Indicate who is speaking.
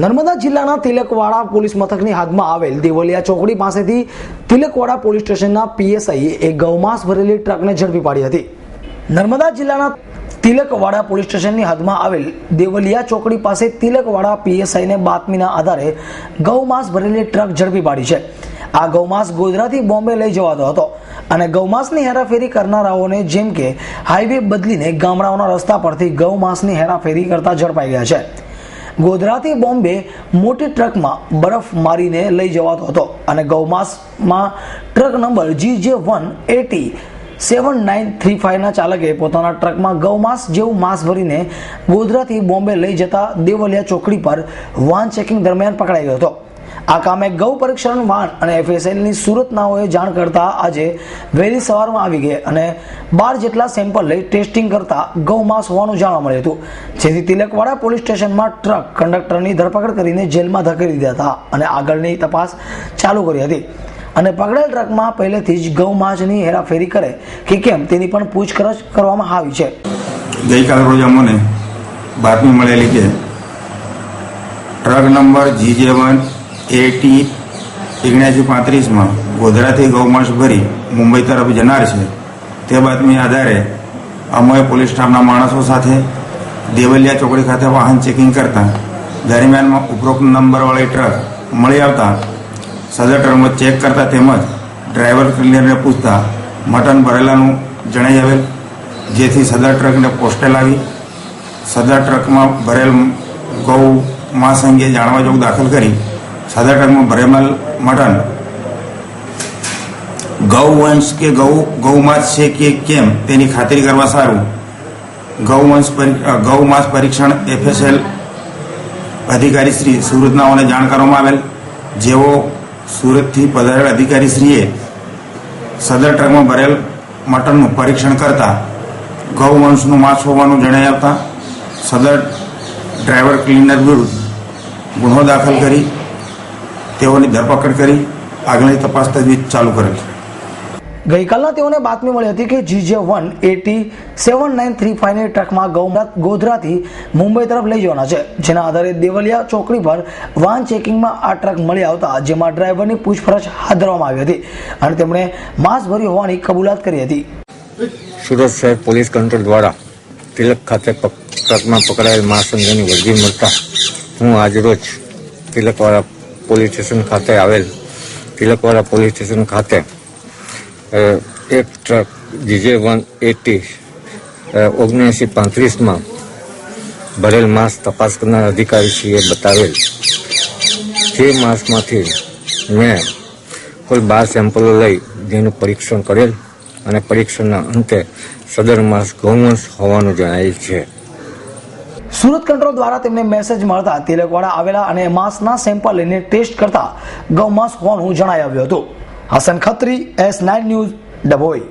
Speaker 1: નર્મદા જિલ્લાના તિલકવાડા પોલીસ મથકની હદમાં આવેલ દેવલિયા ચોકડી પાસેથી તિલકવાડા પોલીસ સ્ટેશનના પીએસઆઈએ એક ગૌમાંસ ભરેલી ટ્રકને ઝડપી પાડી હતી। નર્મદા જિલ્લાના તિલકવાડા પોલીસ સ્ટેશનની હદમાં આવેલ દેવલિયા ચોકડી પાસે તિલકવાડા પીએસઆઈને બાતમીના આધારે ગૌમાંસ ભરેલી ટ્રક ઝડપી પાડી છે। આ ગૌમાંસ ગોધરાથી બોમ્બે લઈ જવાતો હતો અને ગૌમાંસની હેરાફેરી કરનારાઓને જેમ કે હાઈવે બદલીને ગામડાઓના રસ્તા પરથી ગૌમાંસની હેરાફેરી કરતા ઝડપાઈ ગયા છે। ગોધરાથી બોમ્બે મોટી ટ્રકમાં બરફ મારીને લઈ જવાતો હતો અને ગૌમાંસમાં ટ્રક નંબર GJ1807935 ચાલકે પોતાના ટ્રકમાં ગૌમાંસ જેવું માંસ ભરીને ગોધરાથી બોમ્બે લઈ જતા દેવલિયા ચોકડી પર વાહન ચેકિંગ દરમિયાન પકડાઈ ગયો હતો। આ કામે ગૌ પરીક્ષણ વાહન અને FSLની સુરતનાઓએ જાણ કરતા આજે વહેલી સવારમાં આવી ગઈ અને 12 જેટલા સેમ્પલ લઈ ટેસ્ટિંગ કરતા ગૌમાંસ હોવાનું જાણવા મળ્યું હતું, જેથી તિલકવાડા પોલીસ સ્ટેશનમાં ટ્રક કંડક્ટરની ધરપકડ કરીને જેલમાં ધકેલી દીધા હતા અને આગળની તપાસ ચાલુ કરી હતી અને પકડેલ ટ્રકમાં પહેલેથી જ ગૌમાંસની હેરાફેરી કરે કે કેમ તેની પણ પૂછપરછ કરવામાં આવી છે।
Speaker 2: ગઈકાલે રોજ અમને બાતમી મળેલી કે ટ્રક નંબર GJ1807935 ગોધરાથી ગૌમાંસ ભરી મુંબઈ તરફ જનાર છે। તે બાતમી આધારે અમે પોલીસ સ્ટાફના માણસો સાથે દેવલિયા ચોકડી ખાતે વાહન ચેકિંગ કરતા દરમિયાનમાં ઉપરોક્ત નંબરવાળી ટ્રક મળી આવતા સદર ટ્રકમાં ચેક કરતા તેમજ ડ્રાઈવર ક્લિયરને પૂછતા મટન ભરેલાનું જણાઈ આવેલ, જેથી સદર ટ્રકને પોસ્ટલ આવી સદર ટ્રકમાં ભરેલ ગૌ માંસ અંગે જાણવા જોગ દાખલ કરી સદર ટ્રકમાં ભરેલ મટન ગૌવંશ કે ગૌમાંસ છે કે કેમ તેની ખાતરી કરવા સારું ગૌમાંસ પરીક્ષણ FSL અધિકારી શ્રી સુરતનાઓને જાણ કરવામાં આવેલ, જેઓ સુરતથી પધારેલ અધિકારીશ્રીએ સદર ટ્રકમાં ભરેલ મટનનું પરીક્ષણ કરતા ગૌવંશનું માંસ હોવાનું જણાઈ આવતા સદર ડ્રાઈવર ક્લીનર વિરુદ્ધ ગુનો દાખલ કરી તેઓની ધરપકડ કરી આગળની તપાસ તજવીજ ચાલુ કરેલ છે।
Speaker 1: ગઈકાલના તેઓને બાતમી મળી હતી કે GJ1807935ની ટ્રકમાં ગોધરાથી મુંબઈ તરફ લઈ જવાના છે, જેના આધારે દેવલિયા ચોકડી પર વાહન ચેકિંગમાં આ ટ્રક મળી આવતા જેમાં ડ્રાઈવરની પૂછપરછ હાથ ધરવામાં આવી હતી અને તેમણે માંસ ભર્યું હોવાની કબૂલાત કરી હતી।
Speaker 3: સુરત શહેર પોલીસ કંટ્રોલ દ્વારા તિલક ખાતે ટ્રકમાં પકડાયેલ માંસ અંગેની વર્દી મળતા હું આજરોજ તિલકવાડા પોલીસ સ્ટેશન ખાતે આવેલ તિલકવાડા પોલીસ સ્ટેશન ખાતે એક ટ્રક GJ1807935 ભરેલ માંસ તપાસ કરનાર અધિકારીશ્રીએ બતાવેલ, જે માંસમાંથી મેં કુલ 12 સેમ્પલો લઈ જેનું પરીક્ષણ કરેલ અને પરીક્ષણના અંતે સદર માંસ ગૌવંશ હોવાનું જણાયેલ છે।
Speaker 1: સુરત કંટ્રોલ દ્વારા તેમને મેસેજ મળતા તિલકવાડા આવેલા અને માંસના સેમ્પલ લઈને ટેસ્ટ કરતા ગૌમાંસ હોવાનું જણાઈ આવ્યું હતું। Hasan Khatri, S9 news, Dabhoi.